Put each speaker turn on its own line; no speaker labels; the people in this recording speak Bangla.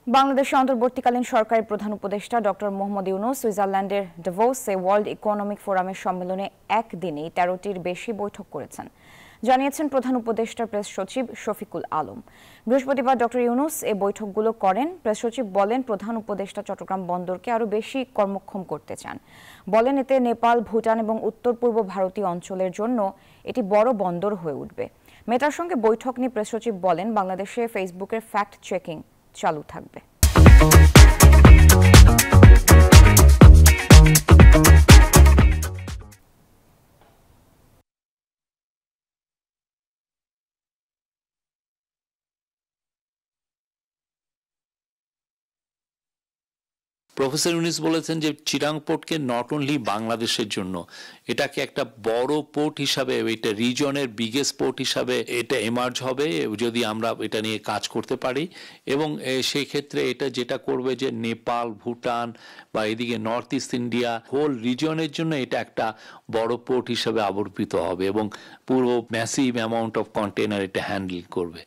বাংলাদেশের অন্তর্বর্তীকালীন সরকারের প্রধান উপদেষ্টা ডক্টর মোহাম্মদ ইউনূস সুইজারল্যান্ডের ডাভোসে ওয়ার্ল্ড ইকোনমিক ফোরামের সম্মেলনে একদিনেই ১৩টির বেশি বৈঠক করেছেন, জানিয়েছেন প্রধান উপদেষ্টার প্রেস সচিব শফিকুল আলম। বৃহস্পতিবার ডক্টর ইউনূস এই বৈঠকগুলো করেন। প্রেস সচিব বলেন, প্রধান উপদেষ্টা চট্টগ্রাম বন্দরকে আরও বেশি কর্মক্ষম করতে চান। বলেন, এতে নেপাল, ভুটান এবং উত্তর পূর্ব ভারতীয় অঞ্চলের জন্য এটি বড় বন্দর হয়ে উঠবে। মেটার সঙ্গে বৈঠক নিয়ে প্রেস সচিব বলেন, বাংলাদেশে ফেসবুকের ফ্যাক্ট চেকিং চালু থাকবে।
প্রফেসর ইউনূস বলেছেন যে চিটাং পোর্টকে নট অনলি বাংলাদেশের জন্য, এটাকে একটা বড় পোর্ট হিসাবে, এটা রিজনের বিগেস্ট পোর্ট হিসাবে এটা এমার্জ হবে যদি আমরা এটা নিয়ে কাজ করতে পারি। এবং সেই ক্ষেত্রে এটা যেটা করবে যে নেপাল, ভুটান বা এদিকে নর্থ ইস্ট ইন্ডিয়া হোল রিজনের জন্য এটা একটা বড় পোর্ট হিসাবে আবির্ভূত হবে এবং পুরো ম্যাসিভ অ্যামাউন্ট অফ কন্টেনার এটা হ্যান্ডেল করবে।